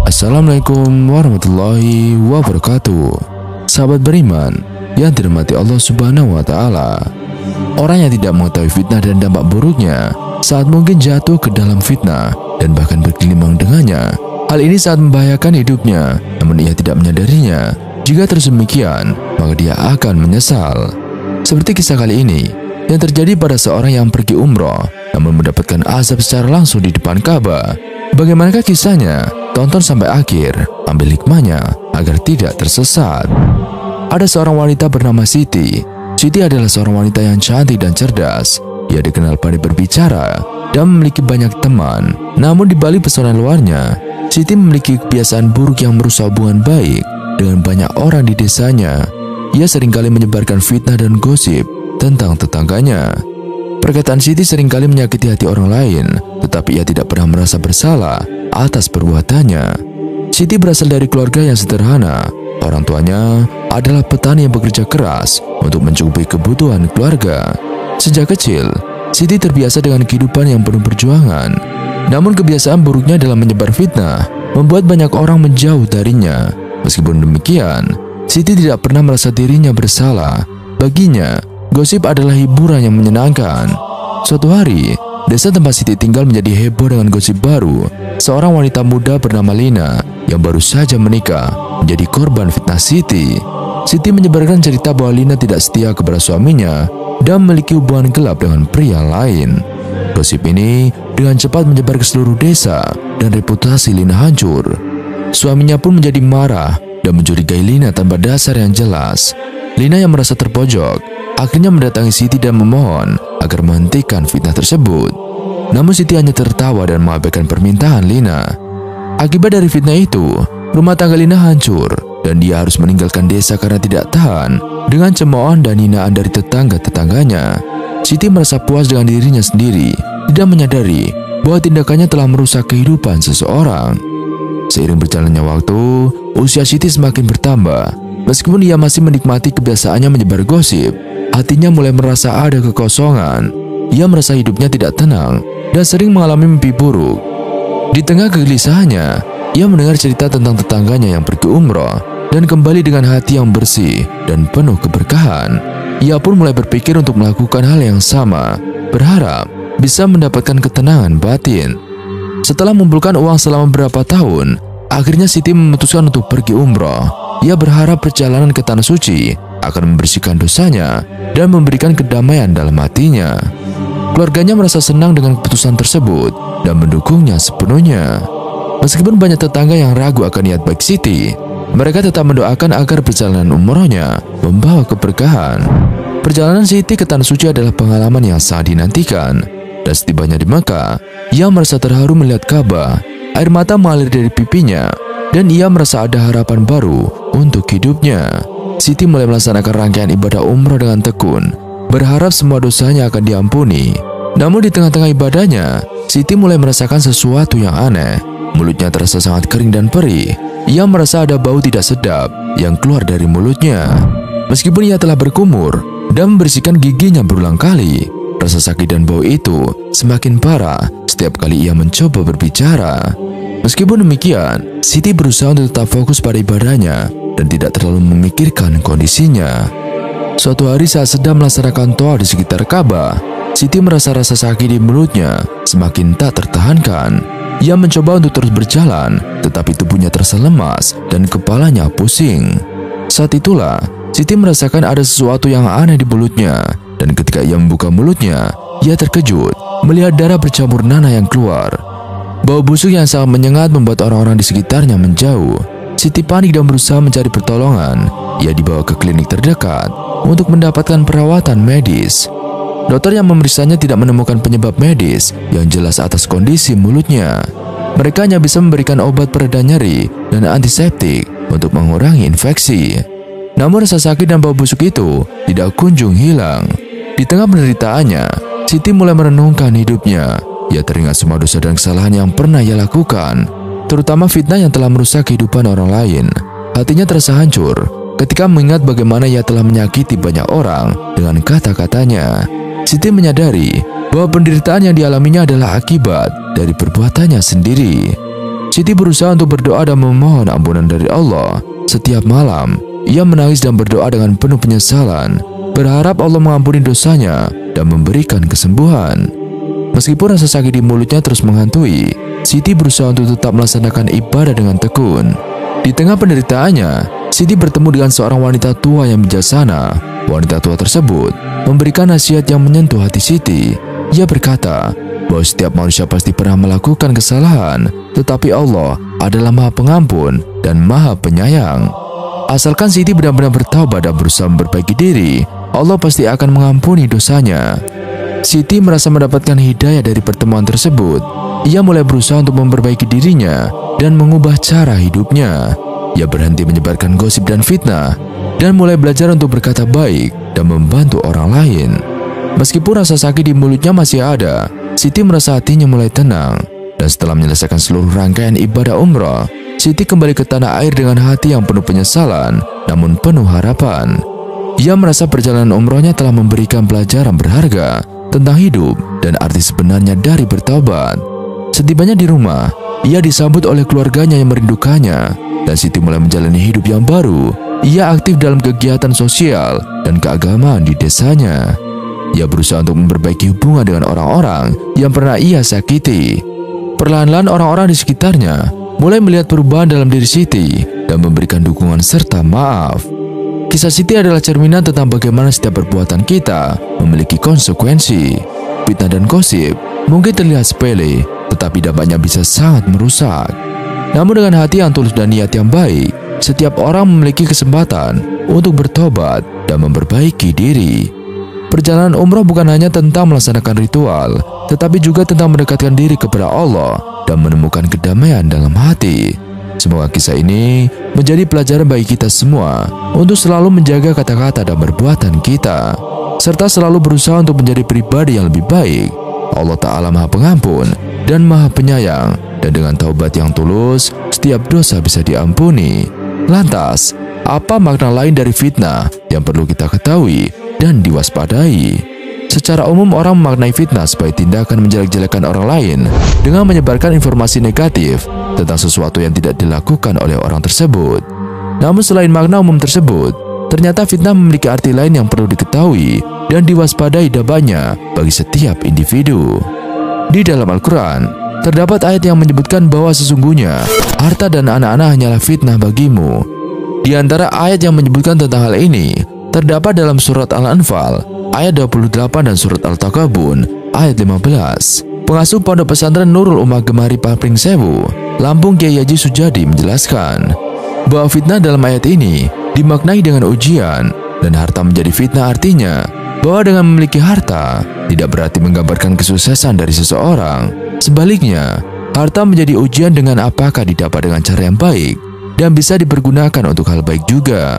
Assalamualaikum warahmatullahi wabarakatuh. Sahabat beriman yang dirahmati Allah Subhanahu wa Ta'ala, orang yang tidak mengetahui fitnah dan dampak buruknya saat mungkin jatuh ke dalam fitnah dan bahkan bergelimang dengannya. Hal ini sangat membahayakan hidupnya, namun ia tidak menyadarinya. Jika terus demikian, maka dia akan menyesal. Seperti kisah kali ini yang terjadi pada seorang yang pergi umroh namun mendapatkan azab secara langsung di depan Ka'bah. Bagaimanakah kisahnya? Tonton sampai akhir, ambil hikmahnya agar tidak tersesat. Ada seorang wanita bernama Siti. Siti adalah seorang wanita yang cantik dan cerdas. Ia dikenal pandai berbicara dan memiliki banyak teman. Namun di balik pesona luarnya, Siti memiliki kebiasaan buruk yang merusak hubungan baik dengan banyak orang di desanya. Ia seringkali menyebarkan fitnah dan gosip tentang tetangganya. Perkataan Siti seringkali menyakiti hati orang lain, tetapi ia tidak pernah merasa bersalah atas perbuatannya. Siti berasal dari keluarga yang sederhana. Orang tuanya adalah petani yang bekerja keras untuk mencukupi kebutuhan keluarga. Sejak kecil, Siti terbiasa dengan kehidupan yang penuh perjuangan. Namun kebiasaan buruknya dalam menyebar fitnah membuat banyak orang menjauh darinya. Meskipun demikian, Siti tidak pernah merasa dirinya bersalah. Baginya, gosip adalah hiburan yang menyenangkan. Suatu hari, desa tempat Siti tinggal menjadi heboh dengan gosip baru. Seorang wanita muda bernama Lina yang baru saja menikah menjadi korban fitnah Siti. Siti menyebarkan cerita bahwa Lina tidak setia kepada suaminya dan memiliki hubungan gelap dengan pria lain. Gosip ini dengan cepat menyebar ke seluruh desa dan reputasi Lina hancur. Suaminya pun menjadi marah dan mencurigai Lina tanpa dasar yang jelas. Lina yang merasa terpojok akhirnya mendatangi Siti dan memohon agar menghentikan fitnah tersebut. Namun Siti hanya tertawa dan mengabaikan permintaan Lina. Akibat dari fitnah itu, rumah tangga Lina hancur dan dia harus meninggalkan desa karena tidak tahan dengan cemoohan dan hinaan dari tetangga-tetangganya. Siti merasa puas dengan dirinya sendiri, tidak menyadari bahwa tindakannya telah merusak kehidupan seseorang. Seiring berjalannya waktu, usia Siti semakin bertambah. Meskipun ia masih menikmati kebiasaannya menyebar gosip, hatinya mulai merasa ada kekosongan. Ia merasa hidupnya tidak tenang dan sering mengalami mimpi buruk. Di tengah kegelisahannya, ia mendengar cerita tentang tetangganya yang pergi umroh dan kembali dengan hati yang bersih dan penuh keberkahan. Ia pun mulai berpikir untuk melakukan hal yang sama, berharap bisa mendapatkan ketenangan batin. Setelah mengumpulkan uang selama beberapa tahun, akhirnya Siti memutuskan untuk pergi umroh. Ia berharap perjalanan ke Tanah Suci akan membersihkan dosanya dan memberikan kedamaian dalam hatinya. Keluarganya merasa senang dengan keputusan tersebut dan mendukungnya sepenuhnya. Meskipun banyak tetangga yang ragu akan niat baik Siti, mereka tetap mendoakan agar perjalanan umrohnya membawa keberkahan. Perjalanan Siti ke Tanah Suci adalah pengalaman yang sangat dinantikan. Dan setibanya di Mekah, ia merasa terharu melihat Ka'bah. Air mata mengalir dari pipinya dan ia merasa ada harapan baru untuk hidupnya. Siti mulai melaksanakan rangkaian ibadah umroh dengan tekun, berharap semua dosanya akan diampuni. Namun di tengah-tengah ibadahnya, Siti mulai merasakan sesuatu yang aneh. Mulutnya terasa sangat kering dan perih. Ia merasa ada bau tidak sedap yang keluar dari mulutnya. Meskipun ia telah berkumur dan membersihkan giginya berulang kali, rasa sakit dan bau itu semakin parah setiap kali ia mencoba berbicara. Meskipun demikian, Siti berusaha untuk tetap fokus pada ibadahnya dan tidak terlalu memikirkan kondisinya. Suatu hari saat sedang melaksanakan doa di sekitar Ka'bah, Siti merasa rasa sakit di mulutnya semakin tak tertahankan. Ia mencoba untuk terus berjalan, tetapi tubuhnya terasa lemas dan kepalanya pusing. Saat itulah, Siti merasakan ada sesuatu yang aneh di mulutnya, dan ketika ia membuka mulutnya, ia terkejut melihat darah bercampur nanah yang keluar. Bau busuk yang sangat menyengat membuat orang-orang di sekitarnya menjauh. Siti panik dan berusaha mencari pertolongan. Ia dibawa ke klinik terdekat untuk mendapatkan perawatan medis. Dokter yang memeriksanya tidak menemukan penyebab medis yang jelas atas kondisi mulutnya. Mereka hanya bisa memberikan obat pereda nyeri dan antiseptik untuk mengurangi infeksi. Namun rasa sakit dan bau busuk itu tidak kunjung hilang. Di tengah penderitaannya, Siti mulai merenungkan hidupnya. Ia teringat semua dosa dan kesalahan yang pernah ia lakukan, terutama fitnah yang telah merusak kehidupan orang lain. Hatinya terasa hancur ketika mengingat bagaimana ia telah menyakiti banyak orang dengan kata-katanya. Siti menyadari bahwa penderitaan yang dialaminya adalah akibat dari perbuatannya sendiri. Siti berusaha untuk berdoa dan memohon ampunan dari Allah. Setiap malam, ia menangis dan berdoa dengan penuh penyesalan, berharap Allah mengampuni dosanya dan memberikan kesembuhan. Meskipun rasa sakit di mulutnya terus menghantui, Siti berusaha untuk tetap melaksanakan ibadah dengan tekun. Di tengah penderitaannya, Siti bertemu dengan seorang wanita tua yang bijaksana. Wanita tua tersebut memberikan nasihat yang menyentuh hati Siti. Ia berkata bahwa setiap manusia pasti pernah melakukan kesalahan, tetapi Allah adalah Maha Pengampun dan Maha Penyayang. Asalkan Siti benar-benar bertaubat dan berusaha memperbaiki diri, Allah pasti akan mengampuni dosanya. Siti merasa mendapatkan hidayah dari pertemuan tersebut. Ia mulai berusaha untuk memperbaiki dirinya dan mengubah cara hidupnya. Ia berhenti menyebarkan gosip dan fitnah, dan mulai belajar untuk berkata baik dan membantu orang lain. Meskipun rasa sakit di mulutnya masih ada, Siti merasa hatinya mulai tenang. Dan setelah menyelesaikan seluruh rangkaian ibadah umrah, Siti kembali ke tanah air dengan hati yang penuh penyesalan, namun penuh harapan. Ia merasa perjalanan umrahnya telah memberikan pelajaran berharga tentang hidup dan arti sebenarnya dari bertobat. Setibanya di rumah, ia disambut oleh keluarganya yang merindukannya, dan Siti mulai menjalani hidup yang baru. Ia aktif dalam kegiatan sosial dan keagamaan di desanya. Ia berusaha untuk memperbaiki hubungan dengan orang-orang yang pernah ia sakiti. Perlahan-lahan orang-orang di sekitarnya mulai melihat perubahan dalam diri Siti dan memberikan dukungan serta maaf. Kisah Siti adalah cerminan tentang bagaimana setiap perbuatan kita memiliki konsekuensi. Fitnah dan gosip mungkin terlihat sepele, tetapi dampaknya bisa sangat merusak. Namun dengan hati yang tulus dan niat yang baik, setiap orang memiliki kesempatan untuk bertobat dan memperbaiki diri. Perjalanan umrah bukan hanya tentang melaksanakan ritual, tetapi juga tentang mendekatkan diri kepada Allah dan menemukan kedamaian dalam hati. Semoga kisah ini menjadi pelajaran bagi kita semua untuk selalu menjaga kata-kata dan perbuatan kita, serta selalu berusaha untuk menjadi pribadi yang lebih baik. Allah Ta'ala Maha Pengampun dan Maha Penyayang, dan dengan taubat yang tulus, setiap dosa bisa diampuni. Lantas, apa makna lain dari fitnah yang perlu kita ketahui dan diwaspadai? Secara umum, orang memaknai fitnah sebagai tindakan menjelek-jelekan orang lain dengan menyebarkan informasi negatif tentang sesuatu yang tidak dilakukan oleh orang tersebut. Namun selain makna umum tersebut, ternyata fitnah memiliki arti lain yang perlu diketahui dan diwaspadai dampaknya bagi setiap individu. Di dalam Al-Quran, terdapat ayat yang menyebutkan bahwa sesungguhnya harta dan anak-anak hanyalah fitnah bagimu. Di antara ayat yang menyebutkan tentang hal ini, terdapat dalam surat Al-Anfal ayat 28 dan surat Al-Taghabun ayat 15. Pengasuh Pondok Pesantren Nurul Ummah Gemari Papring Sewu, Lampung, Kiai Haji Sujadi menjelaskan bahwa fitnah dalam ayat ini dimaknai dengan ujian, dan harta menjadi fitnah artinya bahwa dengan memiliki harta tidak berarti menggambarkan kesuksesan dari seseorang. Sebaliknya, harta menjadi ujian dengan apakah didapat dengan cara yang baik dan bisa dipergunakan untuk hal baik juga.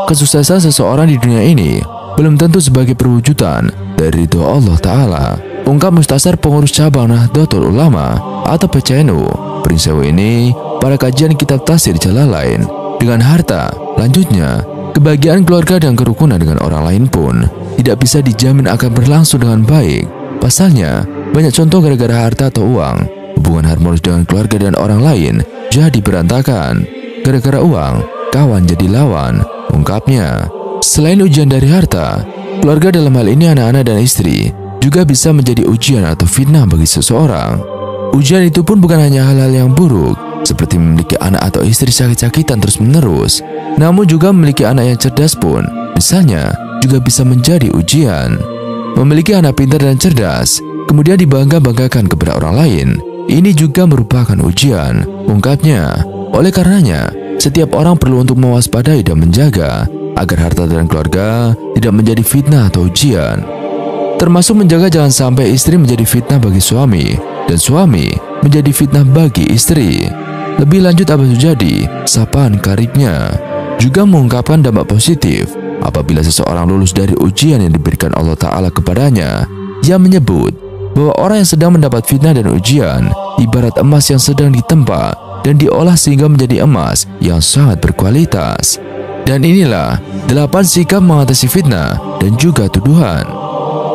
Kesuksesan seseorang di dunia ini belum tentu sebagai perwujudan dari ridho Allah Ta'ala, ungkap Mustasar pengurus cabang Nahdlatul Ulama atau PCNU Pringsewu ini pada kajian kitab Tafsir Jalalain. Dengan harta, lanjutnya, kebahagiaan keluarga dan kerukunan dengan orang lain pun tidak bisa dijamin akan berlangsung dengan baik. Pasalnya, banyak contoh gara-gara harta atau uang, hubungan harmonis dengan keluarga dan orang lain jadi berantakan. Gara-gara uang, kawan jadi lawan, ungkapnya. Selain ujian dari harta, keluarga dalam hal ini anak-anak dan istri juga bisa menjadi ujian atau fitnah bagi seseorang. Ujian itu pun bukan hanya hal-hal yang buruk, seperti memiliki anak atau istri sakit-sakitan terus-menerus, namun juga memiliki anak yang cerdas pun, misalnya, juga bisa menjadi ujian. Memiliki anak pintar dan cerdas, kemudian dibangga-banggakan kepada orang lain, ini juga merupakan ujian, ungkapnya. Oleh karenanya, setiap orang perlu untuk mewaspadai dan menjaga agar harta dan keluarga tidak menjadi fitnah atau ujian. Termasuk menjaga jangan sampai istri menjadi fitnah bagi suami dan suami menjadi fitnah bagi istri. Lebih lanjut, Abah Sujadi, sapaan karibnya, juga mengungkapkan dampak positif apabila seseorang lulus dari ujian yang diberikan Allah Ta'ala kepadanya. Ia menyebut bahwa orang yang sedang mendapat fitnah dan ujian ibarat emas yang sedang ditempa dan diolah sehingga menjadi emas yang sangat berkualitas. Dan inilah 8 sikap mengatasi fitnah dan juga tuduhan.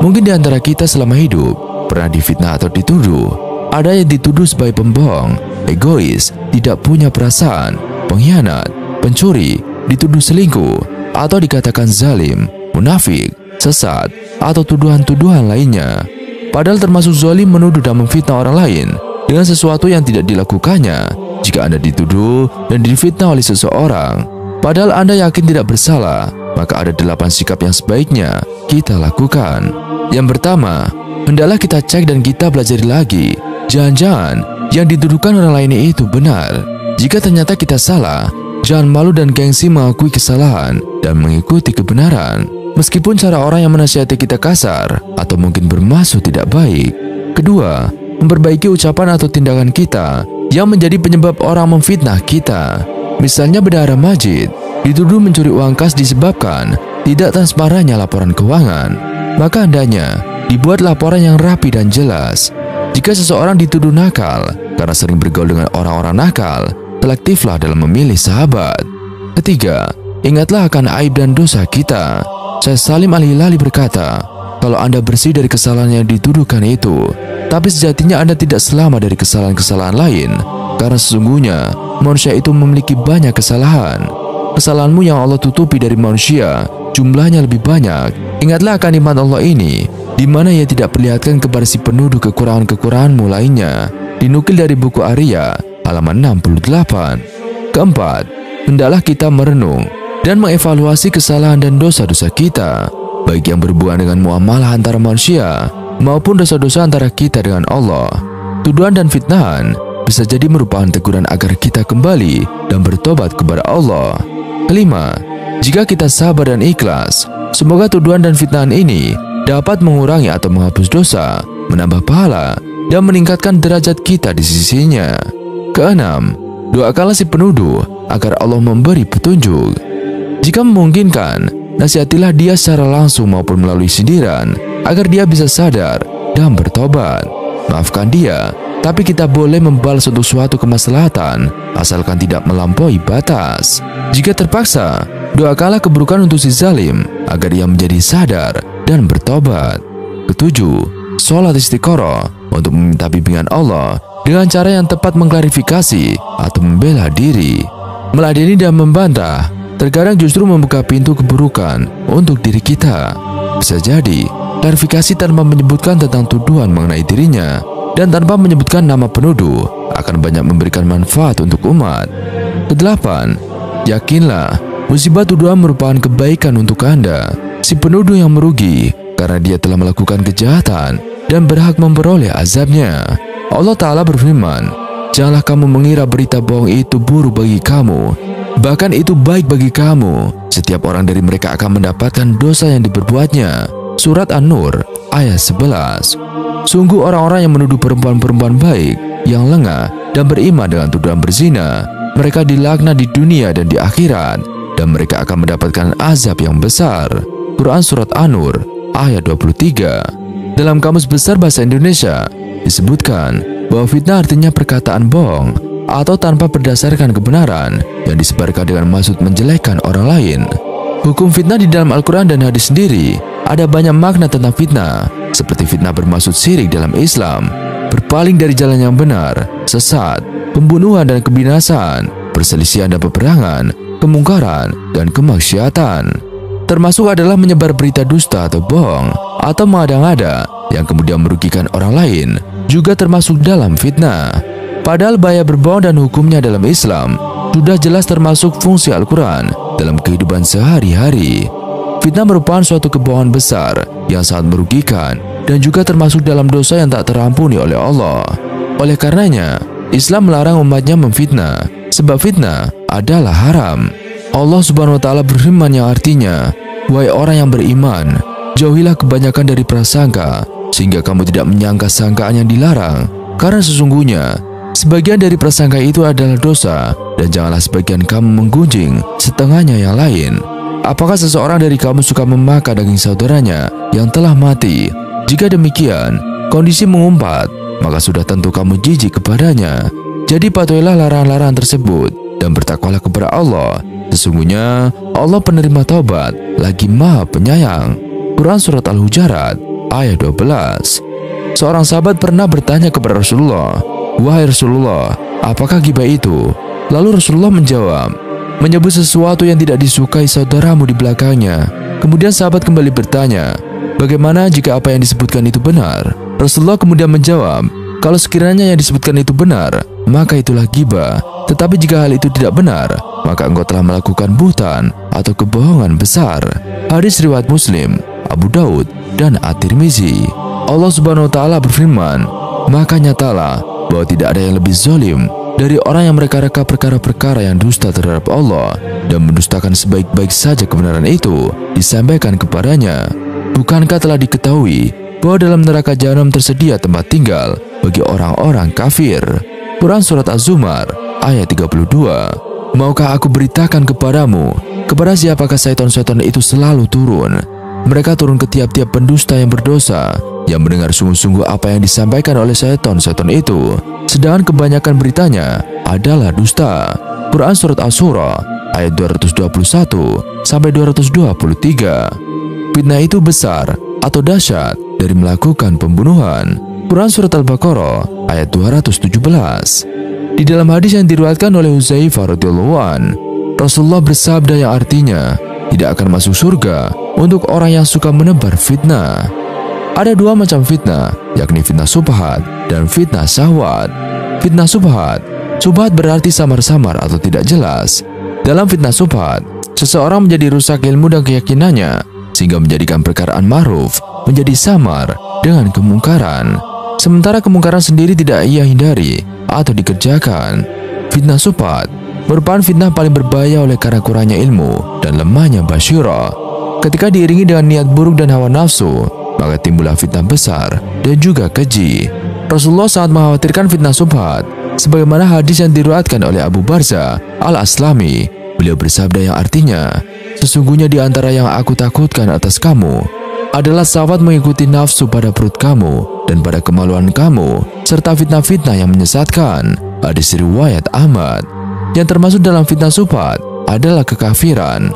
Mungkin di antara kita selama hidup pernah difitnah atau dituduh. Ada yang dituduh sebagai pembohong, egois, tidak punya perasaan, pengkhianat, pencuri, dituduh selingkuh, atau dikatakan zalim, munafik, sesat, atau tuduhan-tuduhan lainnya. Padahal termasuk zalim menuduh dan memfitnah orang lain dengan sesuatu yang tidak dilakukannya. Jika Anda dituduh dan difitnah oleh seseorang, padahal Anda yakin tidak bersalah, maka ada 8 sikap yang sebaiknya kita lakukan. Yang pertama, hendaklah kita cek dan kita pelajari lagi. Jangan-jangan yang dituduhkan orang lain itu benar. Jika ternyata kita salah, jangan malu dan gengsi mengakui kesalahan dan mengikuti kebenaran. Meskipun cara orang yang menasihati kita kasar atau mungkin bermaksud tidak baik. Kedua, memperbaiki ucapan atau tindakan kita yang menjadi penyebab orang memfitnah kita. Misalnya bendahara masjid dituduh mencuri uang kas disebabkan tidak transparannya laporan keuangan. Maka hendaknya dibuat laporan yang rapi dan jelas. Jika seseorang dituduh nakal karena sering bergaul dengan orang-orang nakal, selektiflah dalam memilih sahabat. Ketiga, ingatlah akan aib dan dosa kita. Syekh Salim Al-Hilali berkata, kalau Anda bersih dari kesalahan yang dituduhkan itu, tapi sejatinya Anda tidak selamat dari kesalahan-kesalahan lain, karena sesungguhnya manusia itu memiliki banyak kesalahan. Kesalahanmu yang Allah tutupi dari manusia jumlahnya lebih banyak. Ingatlah akan nikmat Allah ini, di mana Ia tidak perlihatkan kepada si penuduh kekurangan-kekuranganmu lainnya. Dinukil dari buku Arya halaman 68. Keempat, hendaklah kita merenung dan mengevaluasi kesalahan dan dosa-dosa kita, baik yang berhubungan dengan muamalah antara manusia maupun dosa-dosa antara kita dengan Allah. Tuduhan dan fitnahan bisa jadi merupakan teguran agar kita kembali dan bertobat kepada Allah. Kelima, jika kita sabar dan ikhlas, semoga tuduhan dan fitnahan ini dapat mengurangi atau menghapus dosa, menambah pahala, dan meningkatkan derajat kita di sisinya. Keenam, doakanlah si penuduh agar Allah memberi petunjuk. Jika memungkinkan, nasihatilah dia secara langsung maupun melalui sindiran agar dia bisa sadar dan bertobat. Maafkan dia, tapi kita boleh membalas untuk suatu kemaslahatan asalkan tidak melampaui batas. Jika terpaksa, doakanlah keburukan untuk si zalim agar ia menjadi sadar dan bertobat. Ketujuh, sholat istiqoroh untuk meminta bimbingan Allah dengan cara yang tepat mengklarifikasi atau membela diri. Meladeni dan membantah terkadang justru membuka pintu keburukan untuk diri kita. Bisa jadi, klarifikasi tanpa menyebutkan tentang tuduhan mengenai dirinya dan tanpa menyebutkan nama penuduh akan banyak memberikan manfaat untuk umat. Kedelapan, yakinlah musibah tuduhan merupakan kebaikan untuk Anda. Si penuduh yang merugi karena dia telah melakukan kejahatan dan berhak memperoleh azabnya. Allah Ta'ala berfirman, janganlah kamu mengira berita bohong itu buruk bagi kamu. Bahkan itu baik bagi kamu. Setiap orang dari mereka akan mendapatkan dosa yang diperbuatnya. Surat An-Nur ayat 11. Sungguh orang-orang yang menuduh perempuan-perempuan baik, yang lengah dan beriman dengan tuduhan berzina, mereka dilaknat di dunia dan di akhirat, dan mereka akan mendapatkan azab yang besar. Quran Surat An-Nur ayat 23. Dalam Kamus Besar Bahasa Indonesia disebutkan bahwa fitnah artinya perkataan bohong atau tanpa berdasarkan kebenaran yang disebarkan dengan maksud menjelekkan orang lain. Hukum fitnah di dalam Al-Quran dan hadis sendiri ada banyak makna tentang fitnah, seperti fitnah bermaksud syirik dalam Islam, berpaling dari jalan yang benar, sesat, pembunuhan dan kebinasaan, perselisihan dan peperangan, kemungkaran dan kemaksiatan. Termasuk adalah menyebar berita dusta atau bohong, atau mengada-ngada yang kemudian merugikan orang lain, juga termasuk dalam fitnah. Padahal bahaya berbohong dan hukumnya dalam Islam sudah jelas termasuk fungsi Al-Quran dalam kehidupan sehari-hari. Fitnah merupakan suatu kebohongan besar yang sangat merugikan dan juga termasuk dalam dosa yang tak terampuni oleh Allah. Oleh karenanya, Islam melarang umatnya memfitnah, sebab fitnah adalah haram. Allah Subhanahu wa Ta'ala berfirman yang artinya, wahai orang yang beriman, jauhilah kebanyakan dari prasangka, sehingga kamu tidak menyangka sangkaan yang dilarang, karena sesungguhnya sebagian dari prasangka itu adalah dosa, dan janganlah sebagian kamu menggunjing setengahnya yang lain. Apakah seseorang dari kamu suka memakan daging saudaranya yang telah mati? Jika demikian, kondisi mengumpat, maka sudah tentu kamu jijik kepadanya. Jadi patuhilah larangan-larangan tersebut dan bertakwalah kepada Allah. Sesungguhnya Allah penerima taubat lagi Maha Penyayang. Quran Surat Al-Hujarat ayat 12. Seorang sahabat pernah bertanya kepada Rasulullah, wahai Rasulullah, apakah ghibah itu? Lalu Rasulullah menjawab, menyebut sesuatu yang tidak disukai saudaramu di belakangnya. Kemudian sahabat kembali bertanya, bagaimana jika apa yang disebutkan itu benar? Rasulullah kemudian menjawab, kalau sekiranya yang disebutkan itu benar, maka itulah ghibah. Tetapi jika hal itu tidak benar, maka engkau telah melakukan buhtan atau kebohongan besar. Hadis riwayat Muslim, Abu Daud, dan At-Tirmizi. Allah Subhanahu wa Ta'ala berfirman, maka nyatalah bahwa tidak ada yang lebih zalim dari orang yang mereka-reka perkara-perkara yang dusta terhadap Allah dan mendustakan sebaik-baik saja kebenaran itu disampaikan kepadanya. Bukankah telah diketahui bahwa dalam neraka Jahanam tersedia tempat tinggal bagi orang-orang kafir? Quran Surat Az-Zumar ayat 32. Maukah aku beritakan kepadamu, kepada siapakah syaitan-syaitan itu selalu turun? Mereka turun ke tiap-tiap pendusta yang berdosa, yang mendengar sungguh-sungguh apa yang disampaikan oleh syaitan-syaitan itu, sedangkan kebanyakan beritanya adalah dusta. Quran Surat Asy-Syura ayat 221 sampai 223. Fitnah itu besar atau dahsyat dari melakukan pembunuhan. Quran Surat Al-Baqarah ayat 217. Di dalam hadis yang diriwayatkan oleh Hudzaifah radhiyallahu an, Rasulullah bersabda yang artinya, tidak akan masuk surga untuk orang yang suka menebar fitnah. Ada dua macam fitnah, yakni fitnah subhat dan fitnah syahwat. Fitnah subhat, subhat berarti samar-samar atau tidak jelas. Dalam fitnah subhat, seseorang menjadi rusak ilmu dan keyakinannya, sehingga menjadikan perkaraan ma'ruf menjadi samar dengan kemungkaran. Sementara kemungkaran sendiri tidak ia hindari atau dikerjakan. Fitnah subhat merupakan fitnah paling berbahaya oleh karena kurangnya ilmu dan lemahnya basyirah. Ketika diiringi dengan niat buruk dan hawa nafsu, maka timbullah fitnah besar dan juga keji. Rasulullah sangat mengkhawatirkan fitnah subhat, sebagaimana hadis yang diriwayatkan oleh Abu Barzah Al-Aslami. Beliau bersabda yang artinya, sesungguhnya di antara yang aku takutkan atas kamu adalah sahabat mengikuti nafsu pada perut kamu dan pada kemaluan kamu, serta fitnah-fitnah yang menyesatkan. Hadis riwayat Ahmad. Yang termasuk dalam fitnah subhat adalah kekafiran.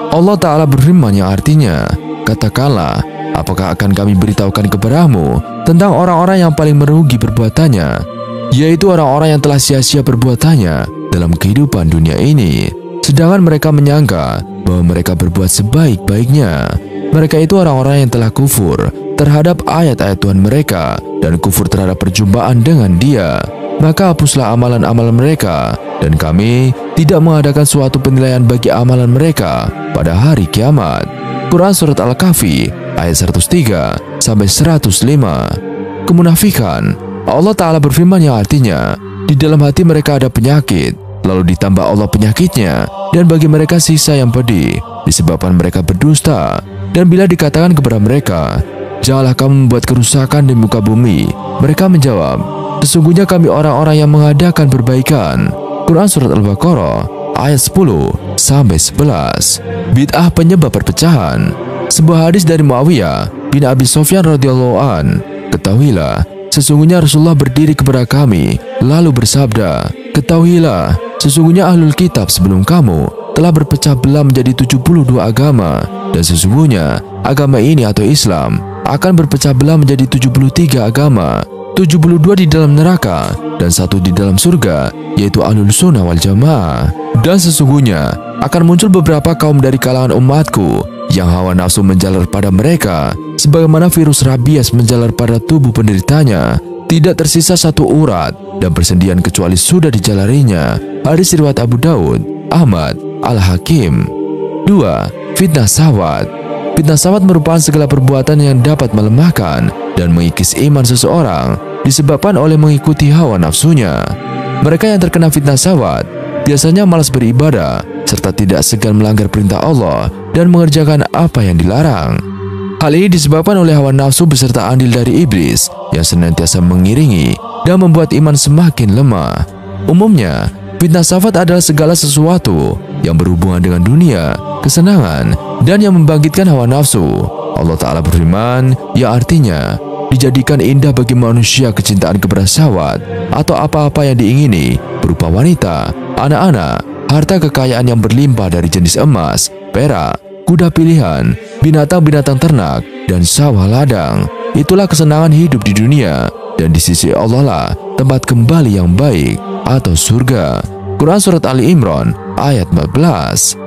Allah Ta'ala berfirman yang artinya, katakanlah, apakah akan kami beritahukan kepadamu tentang orang-orang yang paling merugi perbuatannya, yaitu orang-orang yang telah sia-sia perbuatannya dalam kehidupan dunia ini, sedangkan mereka menyangka bahwa mereka berbuat sebaik-baiknya. Mereka itu orang-orang yang telah kufur terhadap ayat-ayat Tuhan mereka dan kufur terhadap perjumpaan dengan Dia. Maka hapuslah amalan-amalan mereka, dan kami tidak mengadakan suatu penilaian bagi amalan mereka pada hari kiamat. Quran Surat Al-Kahfi ayat 103 sampai 105. Kemunafikan, Allah Ta'ala berfirman yang artinya, di dalam hati mereka ada penyakit, lalu ditambah Allah penyakitnya, dan bagi mereka sisa yang pedih disebabkan mereka berdusta. Dan bila dikatakan kepada mereka, janganlah kamu membuat kerusakan di muka bumi, mereka menjawab, sesungguhnya kami orang-orang yang mengadakan perbaikan. Quran Surat Al-Baqarah ayat 10 sampai 11. Bid'ah penyebab perpecahan. Sebuah hadis dari Muawiyah bin Abi Sufyan radhiyallahu an, ketahuilah, sesungguhnya Rasulullah berdiri kepada kami lalu bersabda, ketahuilah, sesungguhnya ahlul kitab sebelum kamu telah berpecah belah menjadi 72 agama, dan sesungguhnya agama ini atau Islam akan berpecah belah menjadi 73 agama, 72 di dalam neraka dan 1 di dalam surga, yaitu Ahlul Sunnah wal Jamaah. Dan sesungguhnya akan muncul beberapa kaum dari kalangan umatku yang hawa nafsu menjalar pada mereka, sebagaimana virus rabies menjalar pada tubuh penderitanya. Tidak tersisa satu urat dan persendian kecuali sudah dijalarinya. Hadis riwayat Abu Daud, Ahmad, Al-Hakim. 2. Fitnah syahwat. Fitnah syahwat merupakan segala perbuatan yang dapat melemahkan dan mengikis iman seseorang disebabkan oleh mengikuti hawa nafsunya. Mereka yang terkena fitnah syahwat biasanya malas beribadah serta tidak segan melanggar perintah Allah dan mengerjakan apa yang dilarang. Hal ini disebabkan oleh hawa nafsu beserta andil dari iblis yang senantiasa mengiringi dan membuat iman semakin lemah. Umumnya, fitnah syahwat adalah segala sesuatu yang berhubungan dengan dunia, kesenangan, dan yang membangkitkan hawa nafsu. Allah Ta'ala berfirman, yang artinya, dijadikan indah bagi manusia kecintaan kepada syahwat atau apa-apa yang diingini berupa wanita, anak-anak, harta kekayaan yang berlimpah dari jenis emas, perak, kuda pilihan, binatang-binatang ternak, dan sawah ladang. Itulah kesenangan hidup di dunia, dan di sisi Allah lah tempat kembali yang baik atau surga. Quran Surat Ali Imran ayat 14.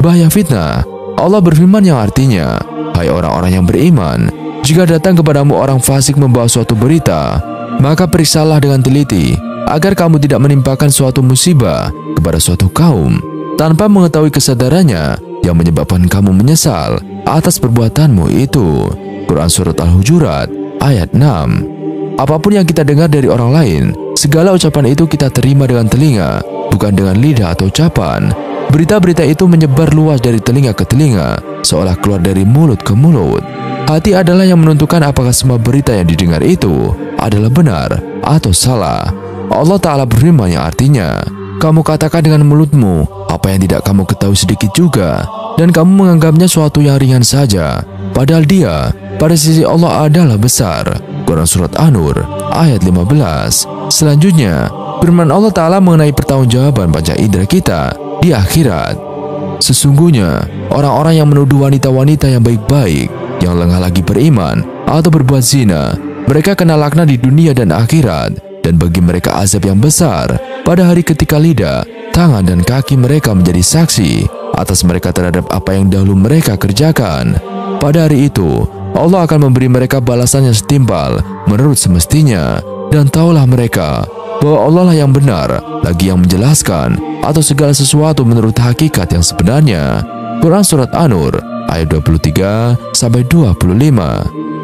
Bahaya fitnah. Allah berfirman yang artinya, hai orang-orang yang beriman, jika datang kepadamu orang fasik membawa suatu berita, maka periksalah dengan teliti, agar kamu tidak menimpakan suatu musibah kepada suatu kaum, tanpa mengetahui kesadarannya yang menyebabkan kamu menyesal atas perbuatanmu itu. Quran Surat Al-Hujurat ayat 6. Apapun yang kita dengar dari orang lain, segala ucapan itu kita terima dengan telinga, bukan dengan lidah atau ucapan. Berita-berita itu menyebar luas dari telinga ke telinga, seolah keluar dari mulut ke mulut. Hati adalah yang menentukan apakah semua berita yang didengar itu adalah benar atau salah. Allah Ta'ala berfirman yang artinya, kamu katakan dengan mulutmu apa yang tidak kamu ketahui sedikit juga, dan kamu menganggapnya suatu yang ringan saja, padahal dia pada sisi Allah adalah besar. Quran Surat An-Nur ayat 15. Selanjutnya, firman Allah Ta'ala mengenai pertanggungjawaban panca indera kita di akhirat. Sesungguhnya, orang-orang yang menuduh wanita-wanita yang baik-baik, yang lengah lagi beriman atau berbuat zina, mereka kena laknat di dunia dan akhirat, dan bagi mereka azab yang besar pada hari ketika lidah, tangan, dan kaki mereka menjadi saksi atas mereka terhadap apa yang dahulu mereka kerjakan. Pada hari itu, Allah akan memberi mereka balasan yang setimpal menurut semestinya, dan taulah mereka bahwa Allah lah yang benar, lagi yang menjelaskan atau segala sesuatu menurut hakikat yang sebenarnya. Quran Surat An-Nur ayat 23-25.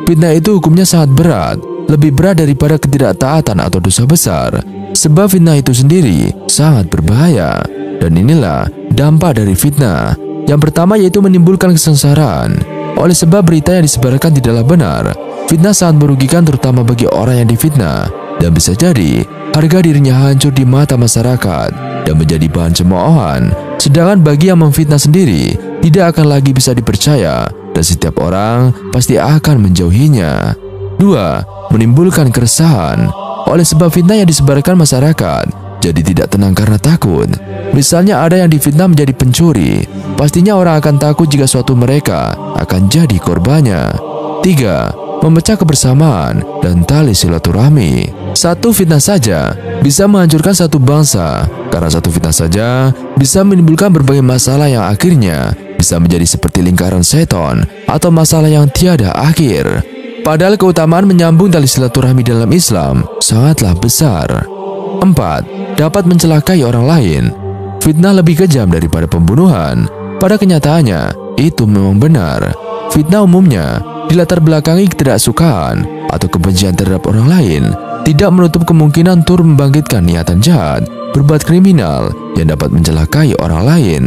Fitnah itu hukumnya sangat berat, lebih berat daripada ketidaktaatan atau dosa besar, sebab fitnah itu sendiri sangat berbahaya. Dan inilah dampak dari fitnah. Yang pertama yaitu menimbulkan kesengsaraan. Oleh sebab berita yang disebarkan tidaklah benar, fitnah sangat merugikan terutama bagi orang yang difitnah, dan bisa jadi harga dirinya hancur di mata masyarakat dan menjadi bahan cemoohan. Sedangkan bagi yang memfitnah sendiri tidak akan lagi bisa dipercaya, dan setiap orang pasti akan menjauhinya. 2. Menimbulkan keresahan. Oleh sebab fitnah yang disebarkan masyarakat jadi tidak tenang karena takut. Misalnya ada yang difitnah menjadi pencuri, pastinya orang akan takut jika suatu mereka akan jadi korbannya. 3. Memecah kebersamaan dan tali silaturahmi. Satu fitnah saja bisa menghancurkan satu bangsa, karena satu fitnah saja bisa menimbulkan berbagai masalah yang akhirnya bisa menjadi seperti lingkaran setan atau masalah yang tiada akhir. Padahal keutamaan menyambung tali silaturahmi dalam Islam sangatlah besar. 4. Dapat mencelakai orang lain. Fitnah lebih kejam daripada pembunuhan. Pada kenyataannya, itu memang benar. Fitnah umumnya dilatar belakangi ketidaksukaan atau kebencian terhadap orang lain, tidak menutup kemungkinan turut membangkitkan niatan jahat, berbuat kriminal yang dapat mencelakai orang lain.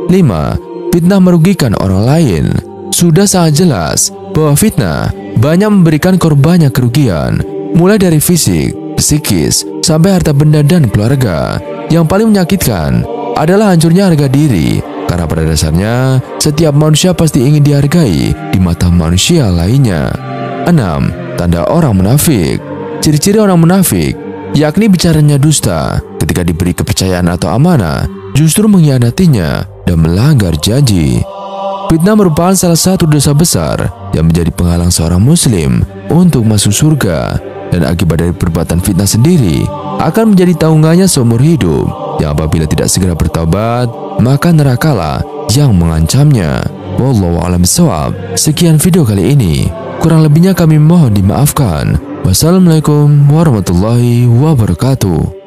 5. Fitnah merugikan orang lain. Sudah sangat jelas bahwa fitnah banyak memberikan korbannya kerugian, mulai dari fisik, psikis, sampai harta benda dan keluarga. Yang paling menyakitkan adalah hancurnya harga diri, karena pada dasarnya setiap manusia pasti ingin dihargai di mata manusia lainnya. 6. Tanda orang munafik. Ciri-ciri orang munafik yakni bicaranya dusta, ketika diberi kepercayaan atau amanah justru mengkhianatinya dan melanggar janji. Fitnah merupakan salah satu dosa besar yang menjadi penghalang seorang muslim untuk masuk surga, dan akibat dari perbuatan fitnah sendiri akan menjadi tanggungannya seumur hidup, yang apabila tidak segera bertobat maka nerakalah yang mengancamnya. Wallahu a'lam bishawab. Sekian video kali ini, kurang lebihnya kami mohon dimaafkan. Wassalamualaikum warahmatullahi wabarakatuh.